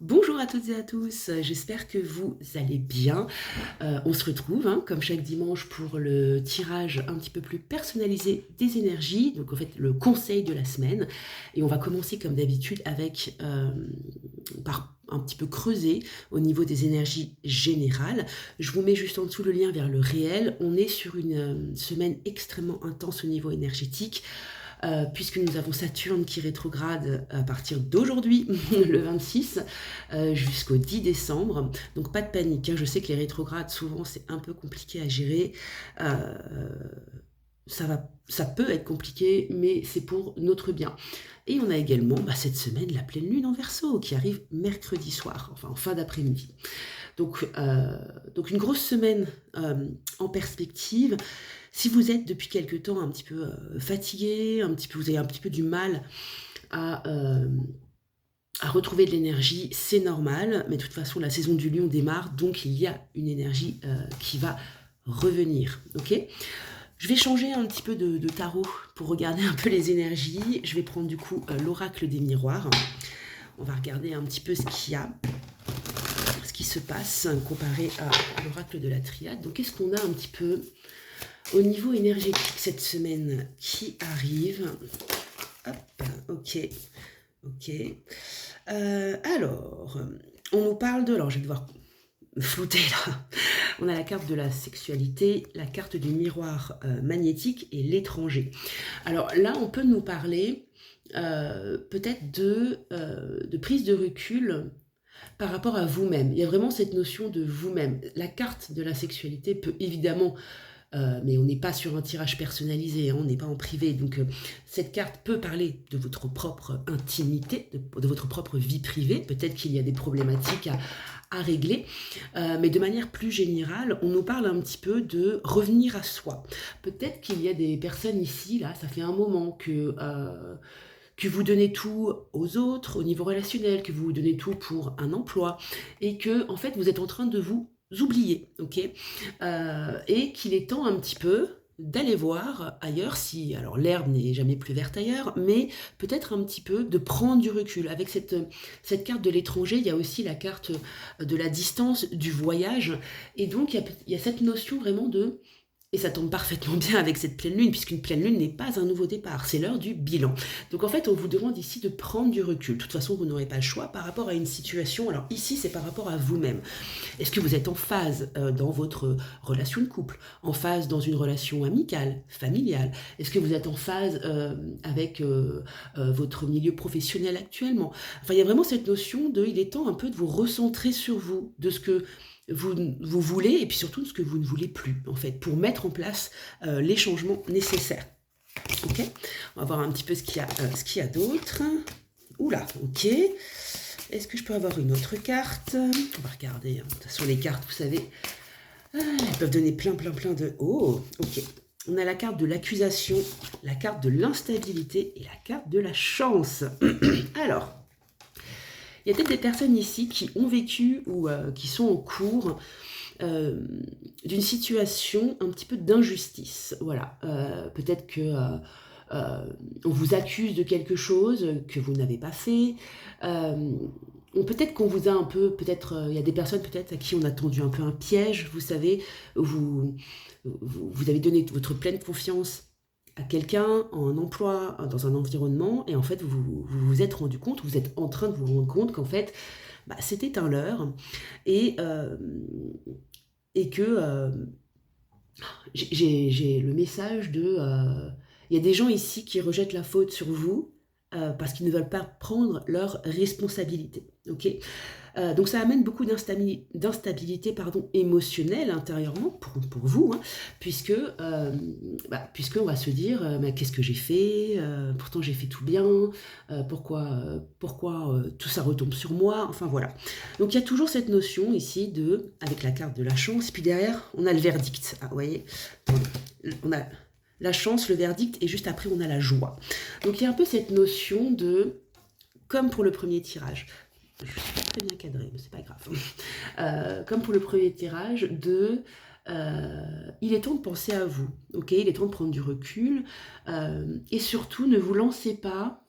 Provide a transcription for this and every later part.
Bonjour à toutes et à tous, j'espère que vous allez bien. On se retrouve, hein, comme chaque dimanche pour le tirage un petit peu plus personnalisé des énergies, donc en fait le conseil de la semaine. Et on va commencer comme d'habitude avec, par un petit peu creuser au niveau des énergies générales. Je vous mets juste en dessous le lien vers le réel. On est sur une semaine extrêmement intense au niveau énergétique. Puisque nous avons Saturne qui rétrograde à partir d'aujourd'hui, le 26, jusqu'au 10 décembre. Donc pas de panique, hein. Je sais que les rétrogrades, souvent, c'est un peu compliqué à gérer. Euh, ça peut être compliqué, mais c'est pour notre bien. Et on a également cette semaine la pleine lune en Verseau qui arrive mercredi soir, enfin en fin d'après-midi. Donc une grosse semaine en perspective. Si vous êtes depuis quelque temps un petit peu fatigué, vous avez un petit peu du mal à, euh, à retrouver de l'énergie, c'est normal, mais de toute façon la saison du lion démarre, donc il y a une énergie qui va revenir. Ok. Je vais changer un petit peu de tarot pour regarder un peu les énergies. Je vais prendre du coup l'oracle des miroirs. On va regarder un petit peu ce qui se passe comparé à l'oracle de la triade. Donc qu'est-ce qu'on a un petit peu au niveau énergétique cette semaine qui arrive? Hop, ok, ok. Alors, on nous parle de... Alors, je vais devoir flouter là. On a la carte de la sexualité, la carte du miroir magnétique et l'étranger. Alors là, on peut nous parler peut-être de prise de recul par rapport à vous-même. Il y a vraiment cette notion de vous-même. La carte de la sexualité peut évidemment mais on n'est pas sur un tirage personnalisé, hein, on n'est pas en privé. Donc cette carte peut parler de votre propre intimité, de votre propre vie privée. Peut-être qu'il y a des problématiques à régler, mais de manière plus générale, on nous parle un petit peu de revenir à soi. Peut-être qu'il y a des personnes ici, là, ça fait un moment que vous donnez tout aux autres au niveau relationnel, que vous donnez tout pour un emploi, et que en fait vous êtes en train de vous oublier, ok. Et qu'il est temps un petit peu d'aller voir ailleurs si, alors l'herbe n'est jamais plus verte ailleurs, mais peut-être un petit peu de prendre du recul. Avec cette carte de l'étranger, il y a aussi la carte de la distance, du voyage, et donc il y a cette notion vraiment de... Et ça tombe parfaitement bien avec cette pleine lune, puisqu'une pleine lune n'est pas un nouveau départ, c'est l'heure du bilan. Donc en fait, on vous demande ici de prendre du recul. De toute façon, vous n'aurez pas le choix par rapport à une situation. Alors ici, c'est par rapport à vous-même. Est-ce que vous êtes en phase dans votre relation de couple, en phase dans une relation amicale, familiale? Est-ce que vous êtes en phase avec votre milieu professionnel actuellement? Enfin, il y a vraiment cette notion de, il est temps un peu de vous recentrer sur vous, de ce que vous voulez et puis surtout de ce que vous ne voulez plus, en fait, pour mettre en place les changements nécessaires. Ok. On va voir un petit peu ce qu'il y a d'autre. Oula, ok. Est-ce que je peux avoir une autre carte? On va regarder. Hein. De toute façon, les cartes, vous savez, elles peuvent donner plein de... Oh, ok. On a la carte de l'accusation, la carte de l'instabilité et la carte de la chance. Alors, il y a peut-être des personnes ici qui ont vécu ou qui sont en cours d'une situation un petit peu d'injustice. Voilà. Peut-être que on vous accuse de quelque chose que vous n'avez pas fait. Peut-être qu'on vous a un peu, peut-être, il y a des personnes peut-être à qui on a tendu un peu un piège, vous savez, vous avez donné votre pleine confiance à quelqu'un, en emploi, dans un environnement, et en fait, vous êtes rendu compte, vous êtes en train de vous rendre compte qu'en fait, c'était un leurre, et, euh, et que j'ai le message de... Il y a des gens ici qui rejettent la faute sur vous parce qu'ils ne veulent pas prendre leurs responsabilités. Ok. Donc ça amène beaucoup d'instabilité émotionnelle intérieurement pour vous, hein, puisque on va se dire mais qu'est-ce que j'ai fait, pourtant j'ai fait tout bien, pourquoi tout ça retombe sur moi, enfin voilà. Donc il y a toujours cette notion ici de, avec la carte de la chance, puis derrière on a le verdict. Ah, vous voyez, on a la chance, le verdict, et juste après on a la joie. Donc il y a un peu cette notion de, comme pour le premier tirage, je suis pas très bien cadrée, mais c'est pas grave. Comme pour le premier tirage, il est temps de penser à vous, ok. Il est temps de prendre du recul et surtout ne vous lancez pas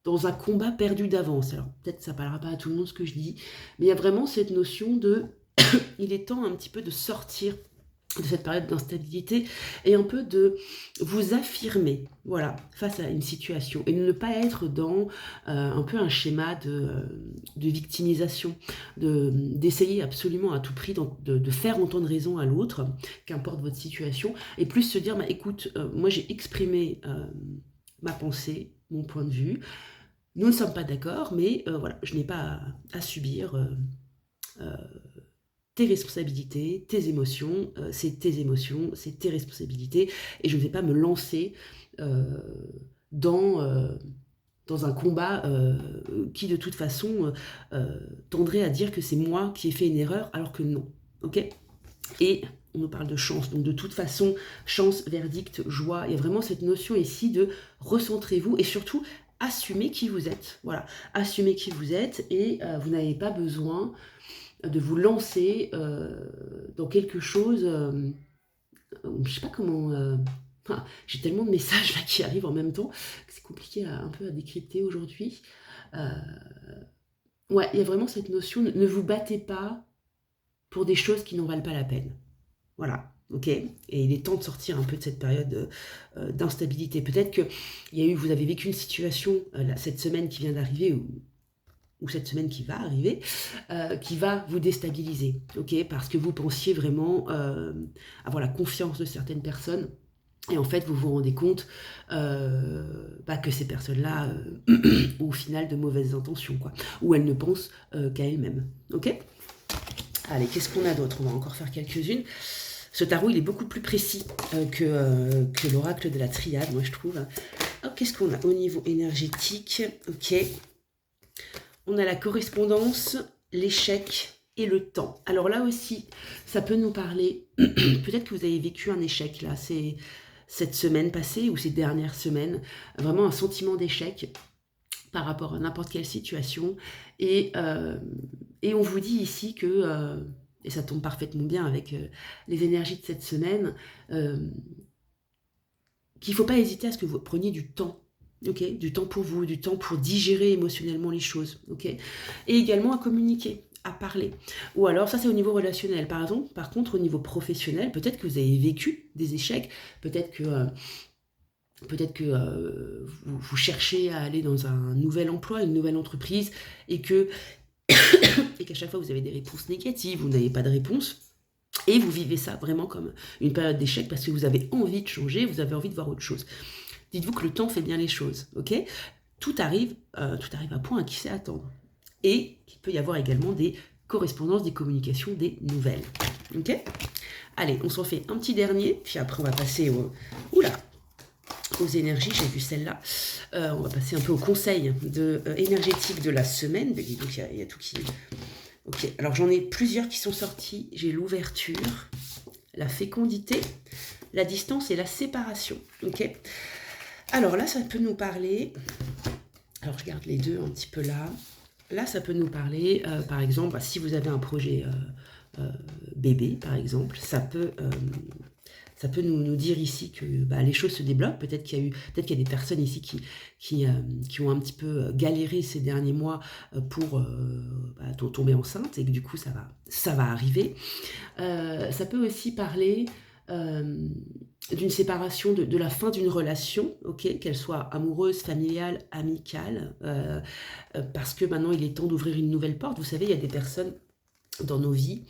dans un combat perdu d'avance. Alors peut-être que ça ne parlera pas à tout le monde ce que je dis, mais il y a vraiment cette notion de il est temps un petit peu de sortir de cette période d'instabilité et un peu de vous affirmer, voilà, face à une situation et ne pas être dans un peu un schéma de victimisation, d'essayer absolument à tout prix de faire entendre raison à l'autre, qu'importe votre situation, et plus se dire, bah, écoute, moi j'ai exprimé ma pensée, mon point de vue, nous ne sommes pas d'accord, mais voilà, je n'ai pas à subir tes responsabilités, tes émotions, c'est tes émotions, c'est tes responsabilités, et je ne vais pas me lancer dans, dans un combat qui de toute façon tendrait à dire que c'est moi qui ai fait une erreur, alors que non, ok? Et on nous parle de chance, donc de toute façon, chance, verdict, joie, il y a vraiment cette notion ici de recentrez-vous, et surtout, assumez qui vous êtes, voilà, assumez qui vous êtes, et vous n'avez pas besoin de vous lancer dans quelque chose, je sais pas comment, j'ai tellement de messages là qui arrivent en même temps que c'est compliqué un peu à décrypter aujourd'hui. Ouais, il y a vraiment cette notion, ne vous battez pas pour des choses qui n'en valent pas la peine. Voilà, ok. Et il est temps de sortir un peu de cette période d'instabilité. Peut-être que vous avez vécu une situation cette semaine qui vient d'arriver, ou cette semaine qui va arriver, qui va vous déstabiliser, ok, parce que vous pensiez vraiment avoir la confiance de certaines personnes, et en fait vous vous rendez compte que ces personnes-là ont au final de mauvaises intentions, quoi, ou elles ne pensent qu'à elles-mêmes, ok. Allez, qu'est-ce qu'on a d'autre? On va encore faire quelques-unes. Ce tarot, il est beaucoup plus précis que l'oracle de la triade, moi je trouve. Oh, qu'est-ce qu'on a au niveau énergétique? Ok. On a la correspondance, l'échec et le temps. Alors là aussi, ça peut nous parler, peut-être que vous avez vécu un échec là, cette semaine passée ou ces dernières semaines, vraiment un sentiment d'échec par rapport à n'importe quelle situation. Et on vous dit ici que, et ça tombe parfaitement bien avec les énergies de cette semaine, qu'il ne faut pas hésiter à ce que vous preniez du temps. Okay, du temps pour vous, du temps pour digérer émotionnellement les choses, okay, et également à communiquer, à parler. Ou alors, ça c'est au niveau relationnel. Par contre, au niveau professionnel, peut-être que vous avez vécu des échecs, peut-être que vous cherchez à aller dans un nouvel emploi, une nouvelle entreprise, et qu'à chaque fois vous avez des réponses négatives, vous n'avez pas de réponse, et vous vivez ça vraiment comme une période d'échec parce que vous avez envie de changer, vous avez envie de voir autre chose. Dites-vous que le temps fait bien les choses, ok? Tout arrive à point à qui sait attendre. Et qu'il peut y avoir également des correspondances, des communications, des nouvelles, ok? Allez, on s'en fait un petit dernier, puis après on va passer aux énergies, j'ai vu celle-là. On va passer un peu au conseil énergétique de la semaine. Donc il y a tout qui... Ok, alors j'en ai plusieurs qui sont sortis. J'ai l'ouverture, la fécondité, la distance et la séparation, ok? Alors là, ça peut nous parler, alors je garde les deux un petit peu là, ça peut nous parler, par exemple, si vous avez un projet bébé, par exemple, ça peut nous dire ici que les choses se débloquent, peut-être qu'il y a des personnes ici qui ont un petit peu galéré ces derniers mois pour tomber enceinte, et que du coup ça va arriver. Ça peut aussi parler d'une séparation, de la fin d'une relation, ok, qu'elle soit amoureuse, familiale, amicale, parce que maintenant il est temps d'ouvrir une nouvelle porte. Vous savez, il y a des personnes dans nos vies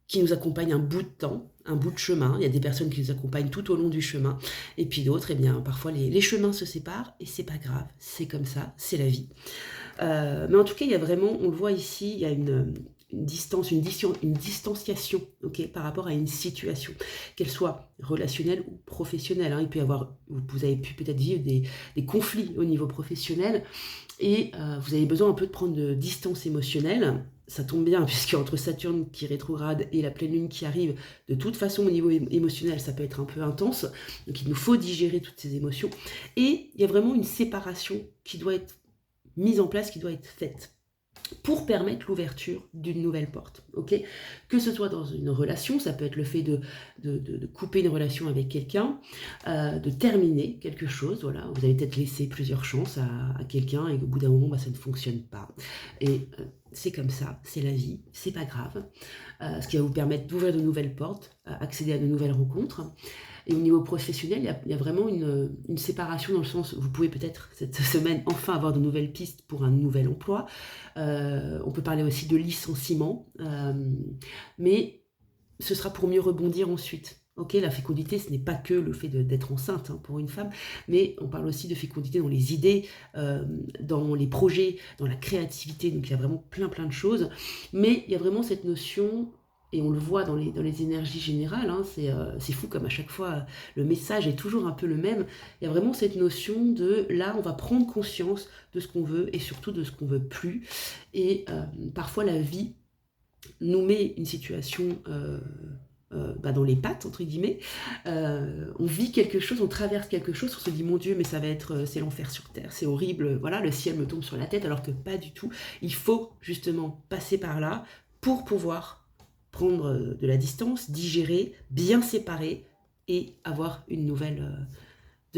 qui nous accompagnent un bout de temps, un bout de chemin. Il y a des personnes qui nous accompagnent tout au long du chemin, et puis d'autres, parfois les chemins se séparent, et c'est pas grave, c'est comme ça, c'est la vie. Mais en tout cas, il y a vraiment, on le voit ici, il y a une distanciation, okay, par rapport à une situation, qu'elle soit relationnelle ou professionnelle, hein. Il peut y avoir, vous avez pu peut-être vivre des conflits au niveau professionnel, et vous avez besoin un peu de prendre de distance émotionnelle. Ça tombe bien, puisque entre Saturne qui rétrograde et la pleine lune qui arrive, de toute façon au niveau émotionnel, ça peut être un peu intense, donc il nous faut digérer toutes ces émotions, et il y a vraiment une séparation qui doit être mise en place, qui doit être faite. pour permettre l'ouverture d'une nouvelle porte, ok? Que ce soit dans une relation, ça peut être le fait de couper une relation avec quelqu'un, de terminer quelque chose, voilà. Vous avez peut-être laissé plusieurs chances à quelqu'un et au bout d'un moment, bah, ça ne fonctionne pas. Et c'est comme ça, c'est la vie, c'est pas grave. Ce qui va vous permettre d'ouvrir de nouvelles portes, accéder à de nouvelles rencontres. Et au niveau professionnel, il y a vraiment une séparation dans le sens où vous pouvez peut-être cette semaine enfin avoir de nouvelles pistes pour un nouvel emploi. On peut parler aussi de licenciement, mais ce sera pour mieux rebondir ensuite. Ok, la fécondité, ce n'est pas que le fait d'être enceinte pour une femme, mais on parle aussi de fécondité dans les idées, dans les projets, dans la créativité. Donc il y a vraiment plein de choses. Mais il y a vraiment cette notion, et on le voit dans les énergies générales, c'est fou comme à chaque fois le message est toujours un peu le même. Il y a vraiment cette notion de là, on va prendre conscience de ce qu'on veut et surtout de ce qu'on veut plus. Et parfois la vie nous met une situation dans les pattes, entre guillemets. On vit quelque chose, on traverse quelque chose, on se dit mon Dieu, mais ça va être, c'est l'enfer sur terre, c'est horrible, voilà, le ciel me tombe sur la tête, alors que pas du tout. Il faut justement passer par là pour pouvoir prendre de la distance, digérer, bien séparer et avoir de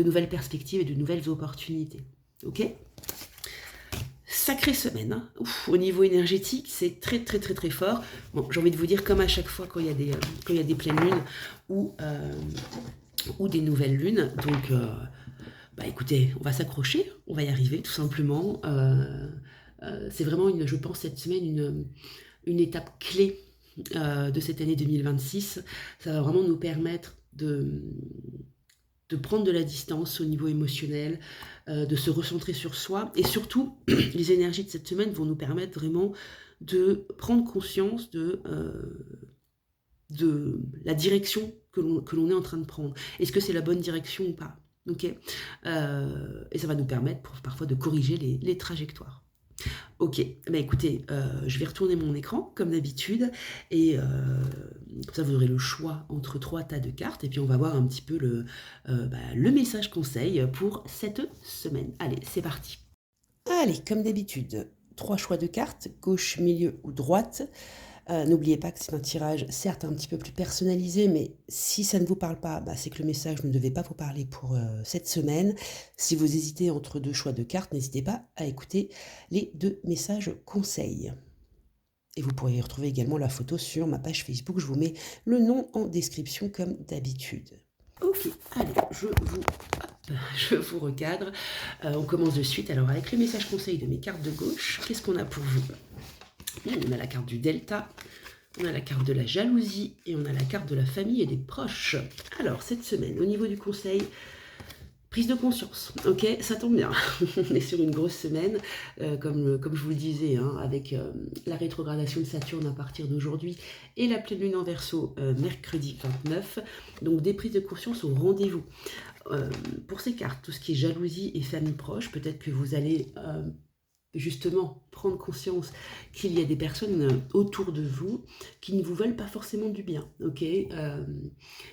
nouvelles perspectives et de nouvelles opportunités. Ok ? Sacrée semaine, hein. Ouf, au niveau énergétique, c'est très fort. Bon, j'ai envie de vous dire, comme à chaque fois quand il y a des pleines lunes ou des nouvelles lunes. Donc, écoutez, on va s'accrocher, on va y arriver tout simplement. C'est vraiment, je pense, cette semaine, une étape clé de cette année 2026. Ça va vraiment nous permettre de prendre de la distance au niveau émotionnel, de se recentrer sur soi. Et surtout, les énergies de cette semaine vont nous permettre vraiment de prendre conscience de la direction que l'on est en train de prendre. Est-ce que c'est la bonne direction ou pas? Okay. Et ça va nous permettre parfois de corriger les trajectoires. Ok, écoutez, je vais retourner mon écran comme d'habitude et comme ça vous aurez le choix entre 3 tas de cartes et puis on va voir un petit peu le message conseil pour cette semaine. Allez, c'est parti. Allez, comme d'habitude, 3 choix de cartes, gauche, milieu ou droite. N'oubliez pas que c'est un tirage certes un petit peu plus personnalisé, mais si ça ne vous parle pas, c'est que le message ne devait pas vous parler pour cette semaine. Si vous hésitez entre 2 choix de cartes, n'hésitez pas à écouter les 2 messages conseils. Et vous pourrez retrouver également la photo sur ma page Facebook. Je vous mets le nom en description comme d'habitude. Ok, allez, je vous recadre. On commence de suite. Alors avec le message conseil de mes cartes de gauche, qu'est-ce qu'on a pour vous ? On a la carte du Delta, on a la carte de la jalousie et on a la carte de la famille et des proches. Alors, cette semaine, au niveau du conseil, prise de conscience. Ok, ça tombe bien. On est sur une grosse semaine, comme je vous le disais, avec la rétrogradation de Saturne à partir d'aujourd'hui et la pleine lune en Verseau mercredi 29. Donc, des prises de conscience au rendez-vous. Pour ces cartes, tout ce qui est jalousie et famille proche, peut-être que vous allez justement prendre conscience qu'il y a des personnes autour de vous qui ne vous veulent pas forcément du bien, ok,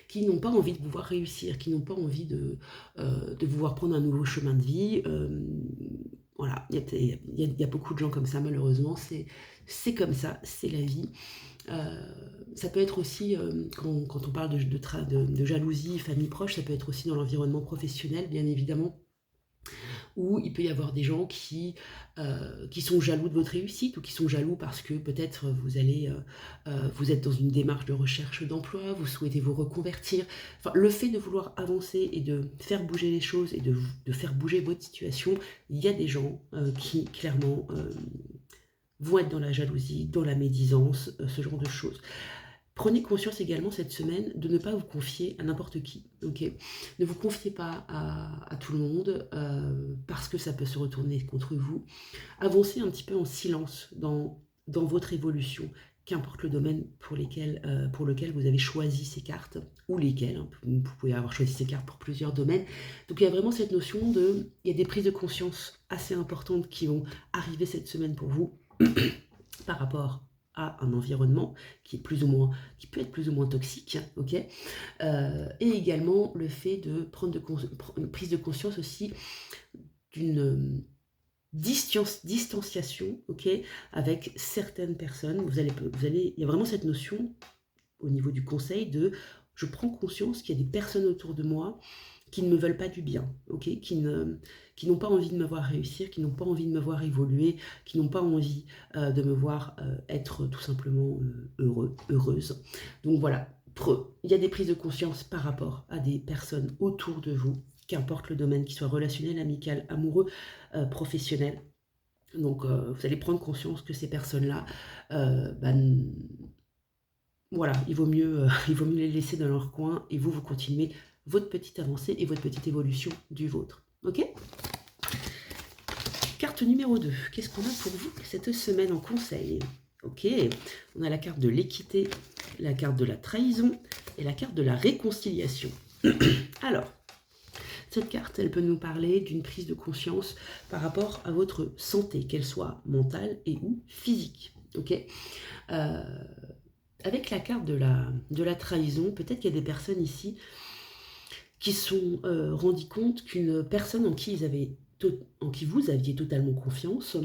qui n'ont pas envie de vous voir réussir, qui n'ont pas envie de vous voir prendre un nouveau chemin de vie. Voilà, il y a beaucoup de gens comme ça, malheureusement, c'est comme ça, c'est la vie. Ça peut être aussi, quand on parle de jalousie, famille proche, ça peut être aussi dans l'environnement professionnel, bien évidemment, où il peut y avoir des gens qui sont jaloux de votre réussite ou qui sont jaloux parce que peut-être vous êtes dans une démarche de recherche d'emploi, vous souhaitez vous reconvertir. Enfin, le fait de vouloir avancer et de faire bouger les choses et de faire bouger votre situation, il y a des gens qui clairement vont être dans la jalousie, dans la médisance, ce genre de choses. Prenez conscience également cette semaine de ne pas vous confier à n'importe qui. Okay, ne vous confiez pas à tout le monde parce que ça peut se retourner contre vous. Avancez un petit peu en silence dans votre évolution, qu'importe le domaine pour lequel vous avez choisi ces cartes, ou lesquelles. Vous pouvez avoir choisi ces cartes pour plusieurs domaines. Donc il y a vraiment cette notion il y a des prises de conscience assez importantes qui vont arriver cette semaine pour vous par rapport à un environnement qui peut être plus ou moins toxique, ok, et également le fait de prendre une prise de conscience aussi d'une distanciation, ok, avec certaines personnes. Il y a vraiment cette notion au niveau du conseil de je prends conscience qu'il y a des personnes autour de moi qui ne me veulent pas du bien, ok, qui n'ont pas envie de me voir réussir, qui n'ont pas envie de me voir évoluer, qui n'ont pas envie de me voir être tout simplement heureuse. Donc voilà, il y a des prises de conscience par rapport à des personnes autour de vous, qu'importe le domaine, qu'il soit relationnel, amical, amoureux, professionnel. Donc vous allez prendre conscience que ces personnes-là, voilà, il vaut mieux les laisser dans leur coin et vous continuez votre petite avancée et votre petite évolution du vôtre. Ok? Carte numéro 2. Qu'est-ce qu'on a pour vous cette semaine en conseil? Ok, on a la carte de l'équité, la carte de la trahison et la carte de la réconciliation. Alors, cette carte, elle peut nous parler d'une prise de conscience par rapport à votre santé, qu'elle soit mentale et ou physique. Ok, avec la carte de la trahison, peut-être qu'il y a des personnes ici qui se sont rendus compte qu'une personne en qui vous aviez totalement confiance,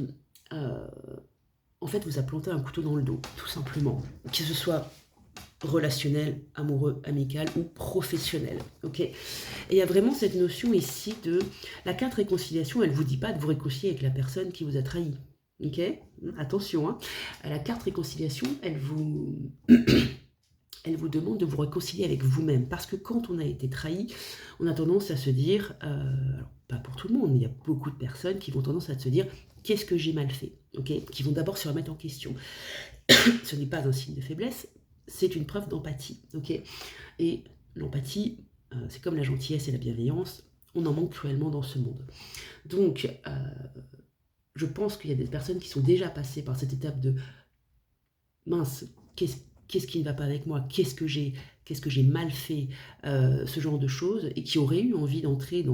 en fait, vous a planté un couteau dans le dos, tout simplement. Que ce soit relationnel, amoureux, amical ou professionnel. Ok. Et il y a vraiment cette notion ici de la carte réconciliation, elle ne vous dit pas de vous réconcilier avec la personne qui vous a trahi. Ok, attention, hein. La carte réconciliation, elle vous demande de vous réconcilier avec vous-même. Parce que quand on a été trahi, on a tendance à se dire, alors pas pour tout le monde, mais il y a beaucoup de personnes qui vont tendance à se dire, qu'est-ce que j'ai mal fait, ok, qui vont d'abord se remettre en question. Ce n'est pas un signe de faiblesse, c'est une preuve d'empathie, ok. Et l'empathie, c'est comme la gentillesse et la bienveillance, on en manque cruellement dans ce monde. Donc, je pense qu'il y a des personnes qui sont déjà passées par cette étape de mince, qu'est-ce qui ne va pas avec moi, qu'est-ce que j'ai mal fait, ce genre de choses, et qui auraient eu envie d'entrer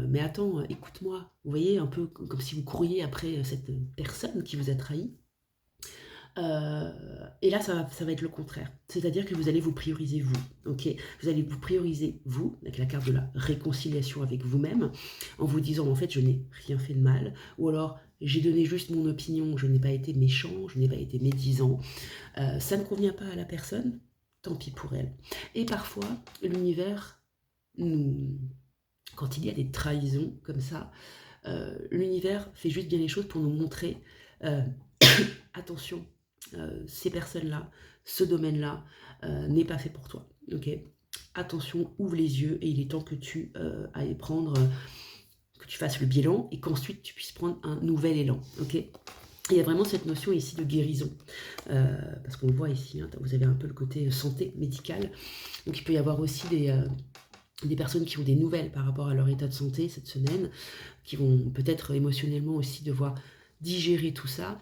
mais attends, écoute-moi, vous voyez, un peu comme si vous couriez après cette personne qui vous a trahi. Et là, ça va être le contraire. C'est-à-dire que vous allez vous prioriser vous, ok. Vous allez vous prioriser vous, avec la carte de la réconciliation avec vous-même, en vous disant, en fait, je n'ai rien fait de mal, ou alors, j'ai donné juste mon opinion, je n'ai pas été méchant, je n'ai pas été médisant, ça ne convient pas à la personne, tant pis pour elle. Et parfois, l'univers, quand il y a des trahisons comme ça, l'univers fait juste bien les choses pour nous montrer, attention, ces personnes-là, ce domaine-là n'est pas fait pour toi. Ok, attention, ouvre les yeux et il est temps que tu ailles prendre, que tu fasses le bilan et qu'ensuite tu puisses prendre un nouvel élan. Ok, il y a vraiment cette notion ici de guérison, parce qu'on le voit ici, hein, vous avez un peu le côté santé médicale, donc il peut y avoir aussi des personnes qui ont des nouvelles par rapport à leur état de santé cette semaine, qui vont peut-être émotionnellement aussi devoir digérer tout ça.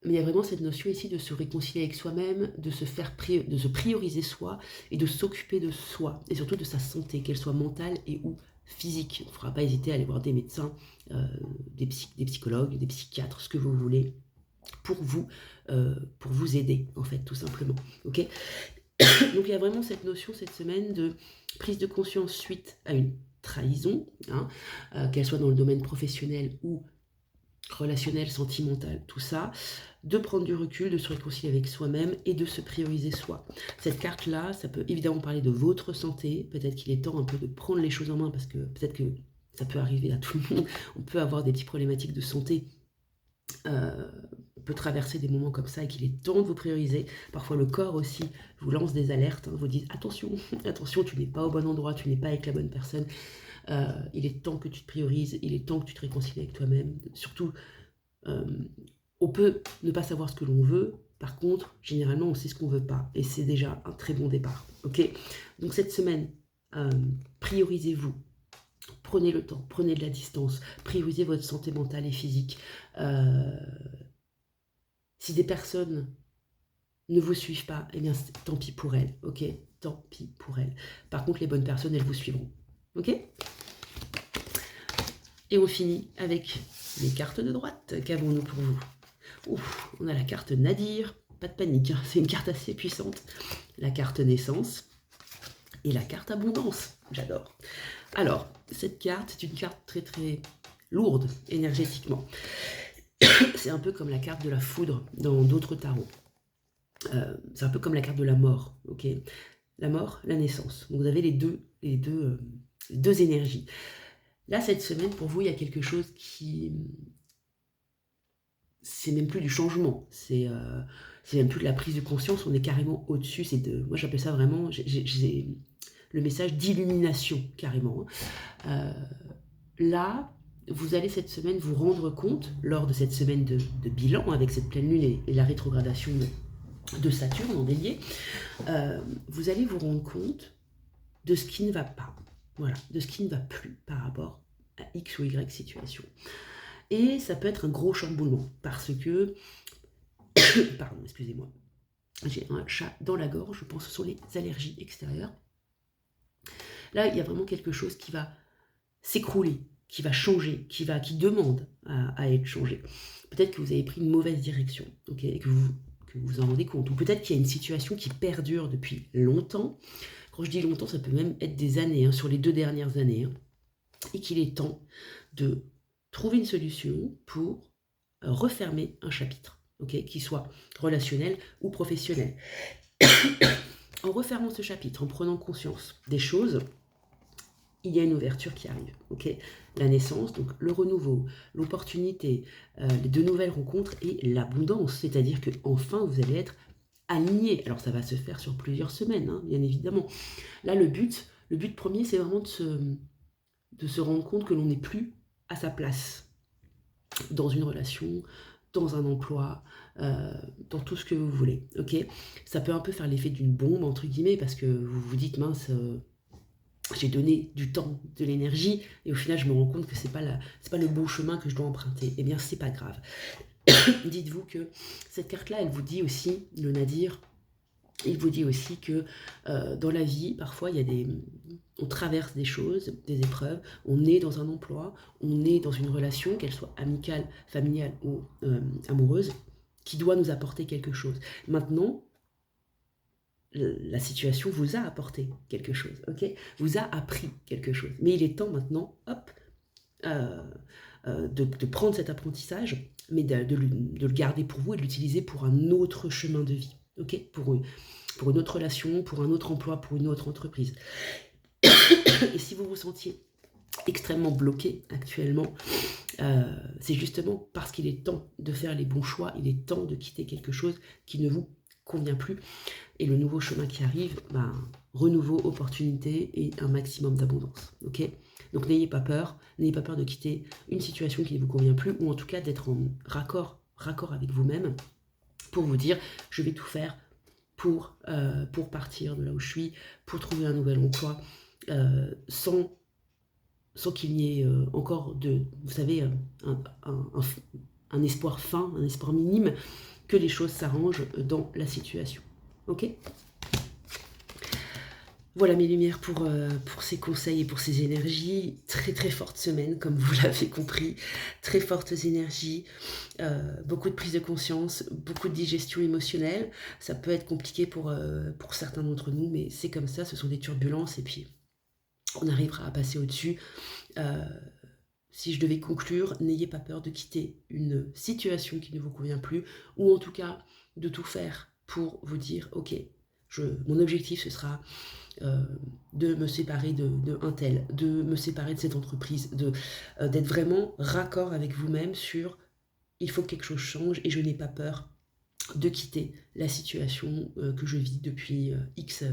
Mais il y a vraiment cette notion ici de se réconcilier avec soi-même, de se prioriser soi et de s'occuper de soi, et surtout de sa santé, qu'elle soit mentale et ou physique. Il ne faudra pas hésiter à aller voir des médecins, des psychologues, des psychiatres, ce que vous voulez, pour vous aider, en fait, tout simplement. Ok. Donc il y a vraiment cette notion cette semaine de prise de conscience suite à une trahison, hein, qu'elle soit dans le domaine professionnel ou relationnel, sentimental, tout ça, de prendre du recul, de se réconcilier avec soi-même et de se prioriser soi. Cette carte-là, ça peut évidemment parler de votre santé, peut-être qu'il est temps un peu de prendre les choses en main, parce que peut-être que ça peut arriver à tout le monde, on peut avoir des petites problématiques de santé, on peut traverser des moments comme ça et qu'il est temps de vous prioriser. Parfois le corps aussi vous lance des alertes, hein, vous dit attention, attention, tu n'es pas au bon endroit, tu n'es pas avec la bonne personne. Il est temps que tu te priorises, il est temps que tu te réconcilies avec toi-même. Surtout, on peut ne pas savoir ce que l'on veut, par contre, généralement, on sait ce qu'on ne veut pas. Et c'est déjà un très bon départ. Ok. Donc cette semaine, priorisez-vous. Prenez le temps, prenez de la distance, priorisez votre santé mentale et physique. Si des personnes ne vous suivent pas, eh bien, tant pis pour elles, ok. Tant pis pour elles. Par contre, les bonnes personnes, elles vous suivront. Ok. Et on finit avec les cartes de droite. Qu'avons-nous pour vous? Ouf, on a la carte Nadir. Pas de panique, hein, c'est une carte assez puissante. La carte naissance et la carte abondance. J'adore. Alors, cette carte, c'est une carte très très lourde énergétiquement. C'est un peu comme la carte de la foudre dans d'autres tarots. C'est un peu comme la carte de la mort, ok? La mort, la naissance. Donc vous avez les deux énergies. Là, cette semaine, pour vous, il y a quelque chose qui... C'est même plus du changement, c'est même plus de la prise de conscience, on est carrément au-dessus. Moi, j'appelle ça vraiment... J'ai le message d'illumination, carrément. Là, vous allez cette semaine vous rendre compte, lors de cette semaine de bilan, avec cette pleine lune et la rétrogradation de Saturne en Bélier, vous allez vous rendre compte de ce qui ne va pas, voilà, de ce qui ne va plus par rapport à X ou Y situation. Et ça peut être un gros chamboulement, parce que, pardon, excusez-moi, j'ai un chat dans la gorge, je pense que ce sont les allergies extérieures. Là, il y a vraiment quelque chose qui va s'écrouler, qui va changer, qui demande à être changé. Peut-être que vous avez pris une mauvaise direction, okay, et que vous vous en rendez compte. Ou peut-être qu'il y a une situation qui perdure depuis longtemps. Quand je dis longtemps, ça peut même être des années, hein, sur les 2 dernières années. Hein, et qu'il est temps de trouver une solution pour refermer un chapitre, okay, qui soit relationnel ou professionnel. En refermant ce chapitre, en prenant conscience des choses, il y a une ouverture qui arrive, ok? La naissance, donc le renouveau, l'opportunité, les de nouvelles rencontres et l'abondance, c'est-à-dire que enfin vous allez être aligné. Alors ça va se faire sur plusieurs semaines, hein, bien évidemment. Là, le but premier, c'est vraiment de se rendre compte que l'on n'est plus à sa place dans une relation, dans un emploi, dans tout ce que vous voulez, ok? Ça peut un peu faire l'effet d'une bombe, entre guillemets, parce que vous vous dites, mince... j'ai donné du temps, de l'énergie, et au final, je me rends compte que c'est pas le bon chemin que je dois emprunter. Eh bien, c'est pas grave. Dites-vous que cette carte-là, elle vous dit aussi, le Nadir, il vous dit aussi que dans la vie, parfois, on traverse des choses, des épreuves, on est dans un emploi, on est dans une relation, qu'elle soit amicale, familiale ou amoureuse, qui doit nous apporter quelque chose. Maintenant, la situation vous a apporté quelque chose, ok? Vous a appris quelque chose. Mais il est temps maintenant, hop, de prendre cet apprentissage, mais de le garder pour vous et de l'utiliser pour un autre chemin de vie, ok? Pour une autre relation, pour un autre emploi, pour une autre entreprise. Et si vous vous sentiez extrêmement bloqué actuellement, c'est justement parce qu'il est temps de faire les bons choix, il est temps de quitter quelque chose qui ne vous convient plus. Et le nouveau chemin qui arrive, renouveau, opportunité et un maximum d'abondance. Ok? Donc n'ayez pas peur de quitter une situation qui ne vous convient plus, ou en tout cas d'être en raccord avec vous-même pour vous dire, je vais tout faire pour partir de là où je suis, pour trouver un nouvel emploi, sans qu'il n'y ait encore vous savez, un espoir fin, un espoir minime, que les choses s'arrangent dans la situation. Ok? Voilà mes lumières pour ces conseils et pour ces énergies. Très très forte semaine, comme vous l'avez compris. Très fortes énergies, beaucoup de prise de conscience, beaucoup de digestion émotionnelle. Ça peut être compliqué pour certains d'entre nous, mais c'est comme ça, ce sont des turbulences et puis on arrivera à passer au-dessus. Si je devais conclure, n'ayez pas peur de quitter une situation qui ne vous convient plus, ou en tout cas de tout faire pour vous dire, ok, mon objectif ce sera de me séparer de un tel, de me séparer de cette entreprise, d'être vraiment raccord avec vous-même sur il faut que quelque chose change et je n'ai pas peur de quitter la situation que je vis depuis X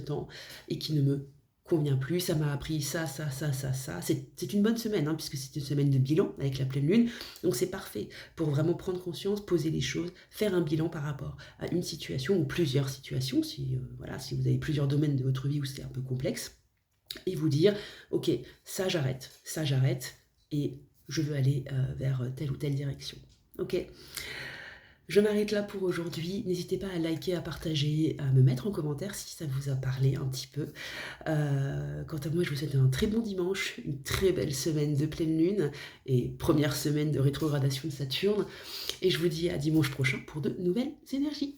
temps et qui ne me convient plus. Ça m'a appris ça. C'est une bonne semaine, hein, puisque c'est une semaine de bilan avec la pleine lune. Donc c'est parfait pour vraiment prendre conscience, poser les choses, faire un bilan par rapport à une situation ou plusieurs situations, si vous avez plusieurs domaines de votre vie où c'est un peu complexe, et vous dire, ok, ça j'arrête, et je veux aller vers telle ou telle direction. Ok ? Je m'arrête là pour aujourd'hui. N'hésitez pas à liker, à partager, à me mettre en commentaire si ça vous a parlé un petit peu. Quant à moi, je vous souhaite un très bon dimanche, une très belle semaine de pleine lune et première semaine de rétrogradation de Saturne. Et je vous dis à dimanche prochain pour de nouvelles énergies.